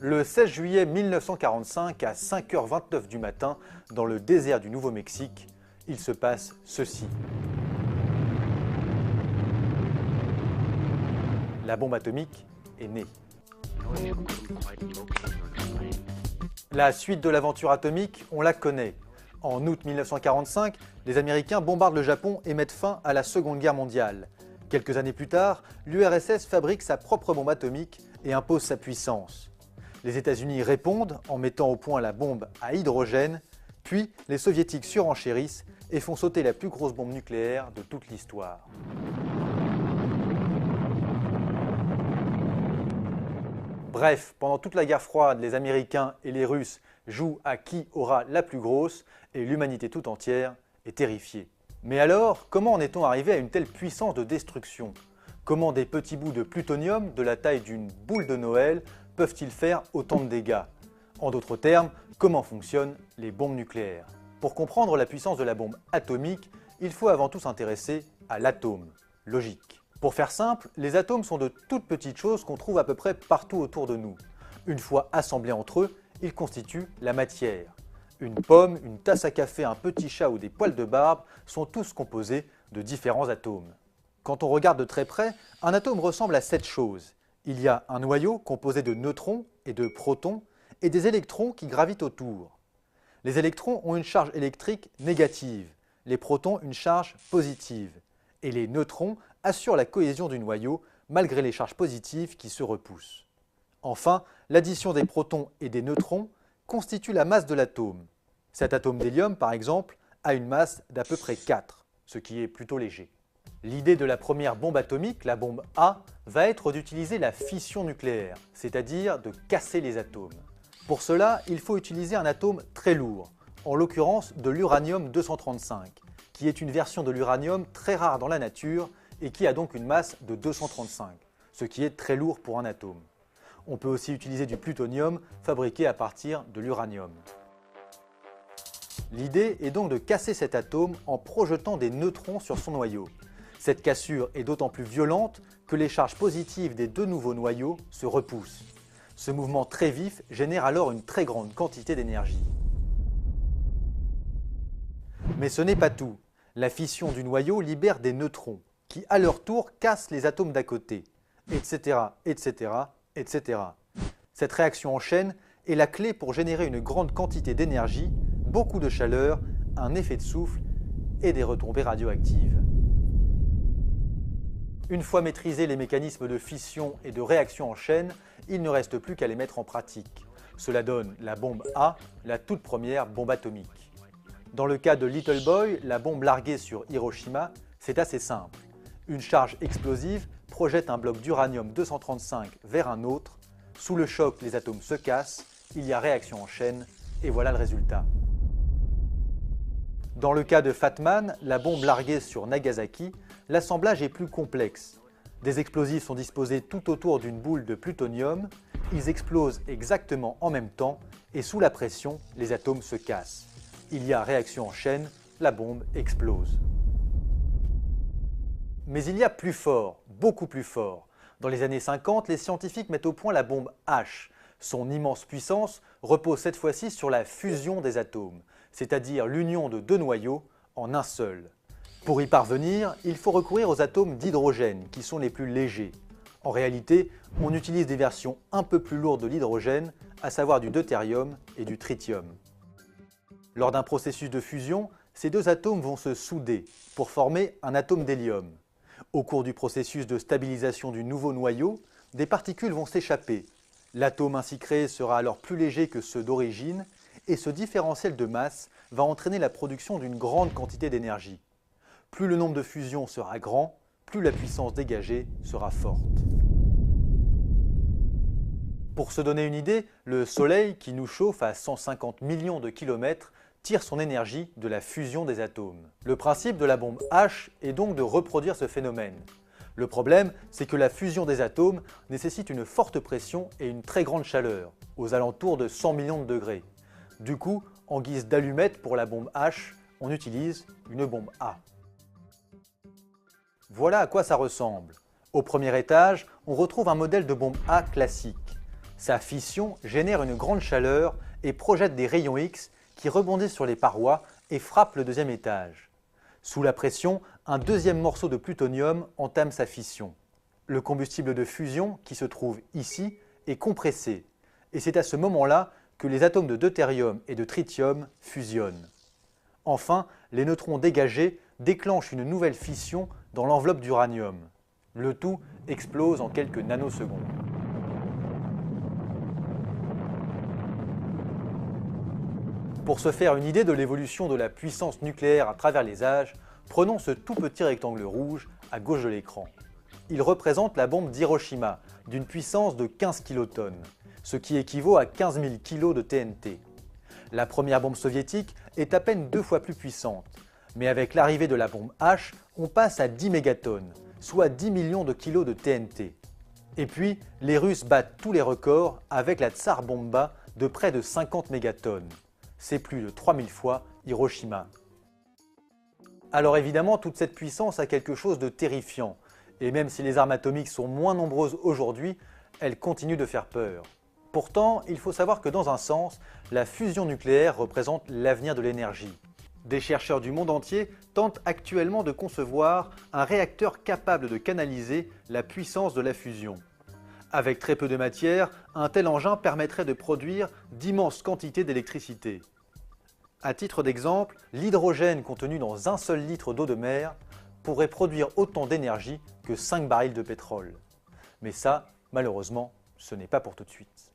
Le 16 juillet 1945 à 5h29 du matin, dans le désert du Nouveau-Mexique, il se passe ceci. La bombe atomique est née. La suite de l'aventure atomique, on la connaît. En août 1945, les Américains bombardent le Japon et mettent fin à la Seconde Guerre mondiale. Quelques années plus tard, l'URSS fabrique sa propre bombe atomique et impose sa puissance. Les États-Unis répondent en mettant au point la bombe à hydrogène, puis les Soviétiques surenchérissent et font sauter la plus grosse bombe nucléaire de toute l'histoire. Bref, pendant toute la guerre froide, les Américains et les Russes jouent à qui aura la plus grosse et l'humanité tout entière est terrifiée. Mais alors, comment en est-on arrivé à une telle puissance de destruction? Comment des petits bouts de plutonium de la taille d'une boule de Noël peuvent-ils faire autant de dégâts? En d'autres termes, comment fonctionnent les bombes nucléaires? Pour comprendre la puissance de la bombe atomique, il faut avant tout s'intéresser à l'atome. Logique. Pour faire simple, les atomes sont de toutes petites choses qu'on trouve à peu près partout autour de nous. Une fois assemblés entre eux, ils constituent la matière. Une pomme, une tasse à café, un petit chat ou des poils de barbe sont tous composés de différents atomes. Quand on regarde de très près, un atome ressemble à cette chose. Il y a un noyau composé de neutrons et de protons et des électrons qui gravitent autour. Les électrons ont une charge électrique négative, les protons une charge positive et les neutrons assurent la cohésion du noyau malgré les charges positives qui se repoussent. Enfin, l'addition des protons et des neutrons constitue la masse de l'atome. Cet atome d'hélium, par exemple, a une masse d'à peu près 4, ce qui est plutôt léger. L'idée de la première bombe atomique, la bombe A, va être d'utiliser la fission nucléaire, c'est-à-dire de casser les atomes. Pour cela, il faut utiliser un atome très lourd, en l'occurrence de l'uranium-235, qui est une version de l'uranium très rare dans la nature et qui a donc une masse de 235, ce qui est très lourd pour un atome. On peut aussi utiliser du plutonium fabriqué à partir de l'uranium. L'idée est donc de casser cet atome en projetant des neutrons sur son noyau. Cette cassure est d'autant plus violente que les charges positives des deux nouveaux noyaux se repoussent. Ce mouvement très vif génère alors une très grande quantité d'énergie. Mais ce n'est pas tout. La fission du noyau libère des neutrons, qui à leur tour cassent les atomes d'à côté, etc., etc., etc. Cette réaction en chaîne est la clé pour générer une grande quantité d'énergie, beaucoup de chaleur, un effet de souffle et des retombées radioactives. Une fois maîtrisés les mécanismes de fission et de réaction en chaîne, il ne reste plus qu'à les mettre en pratique. Cela donne la bombe A, la toute première bombe atomique. Dans le cas de Little Boy, la bombe larguée sur Hiroshima, c'est assez simple. Une charge explosive projette un bloc d'uranium-235 vers un autre. Sous le choc, les atomes se cassent, il y a réaction en chaîne, et voilà le résultat. Dans le cas de Fat Man, la bombe larguée sur Nagasaki, l'assemblage est plus complexe. Des explosifs sont disposés tout autour d'une boule de plutonium, ils explosent exactement en même temps, et sous la pression, les atomes se cassent. Il y a réaction en chaîne, la bombe explose. Mais il y a plus fort, beaucoup plus fort. Dans les années 50, les scientifiques mettent au point la bombe H. Son immense puissance repose cette fois-ci sur la fusion des atomes, c'est-à-dire l'union de deux noyaux en un seul. Pour y parvenir, il faut recourir aux atomes d'hydrogène, qui sont les plus légers. En réalité, on utilise des versions un peu plus lourdes de l'hydrogène, à savoir du deutérium et du tritium. Lors d'un processus de fusion, ces deux atomes vont se souder pour former un atome d'hélium. Au cours du processus de stabilisation du nouveau noyau, des particules vont s'échapper. L'atome ainsi créé sera alors plus léger que ceux d'origine et ce différentiel de masse va entraîner la production d'une grande quantité d'énergie. Plus le nombre de fusions sera grand, plus la puissance dégagée sera forte. Pour se donner une idée, le Soleil, qui nous chauffe à 150 millions de kilomètres, tire son énergie de la fusion des atomes. Le principe de la bombe H est donc de reproduire ce phénomène. Le problème, c'est que la fusion des atomes nécessite une forte pression et une très grande chaleur, aux alentours de 100 millions de degrés. Du coup, en guise d'allumette pour la bombe H, on utilise une bombe A. Voilà à quoi ça ressemble. Au premier étage, on retrouve un modèle de bombe A classique. Sa fission génère une grande chaleur et projette des rayons X qui rebondissent sur les parois et frappent le deuxième étage. Sous la pression, un deuxième morceau de plutonium entame sa fission. Le combustible de fusion, qui se trouve ici, est compressé, et c'est à ce moment-là que les atomes de deutérium et de tritium fusionnent. Enfin, les neutrons dégagés déclenchent une nouvelle fission dans l'enveloppe d'uranium. Le tout explose en quelques nanosecondes. Pour se faire une idée de l'évolution de la puissance nucléaire à travers les âges, prenons ce tout petit rectangle rouge à gauche de l'écran. Il représente la bombe d'Hiroshima, d'une puissance de 15 kilotonnes, ce qui équivaut à 15 000 kg de TNT. La première bombe soviétique est à peine 2 fois plus puissante, mais avec l'arrivée de la bombe H, on passe à 10 mégatonnes, soit 10 millions de kilos de TNT. Et puis, les Russes battent tous les records avec la Tsar Bomba de près de 50 mégatonnes. C'est plus de 3000 fois Hiroshima. Alors évidemment, toute cette puissance a quelque chose de terrifiant, et même si les armes atomiques sont moins nombreuses aujourd'hui, elles continuent de faire peur. Pourtant, il faut savoir que dans un sens, la fusion nucléaire représente l'avenir de l'énergie. Des chercheurs du monde entier tentent actuellement de concevoir un réacteur capable de canaliser la puissance de la fusion. Avec très peu de matière, un tel engin permettrait de produire d'immenses quantités d'électricité. À titre d'exemple, l'hydrogène contenu dans un seul litre d'eau de mer pourrait produire autant d'énergie que 5 barils de pétrole. Mais ça, malheureusement, ce n'est pas pour tout de suite.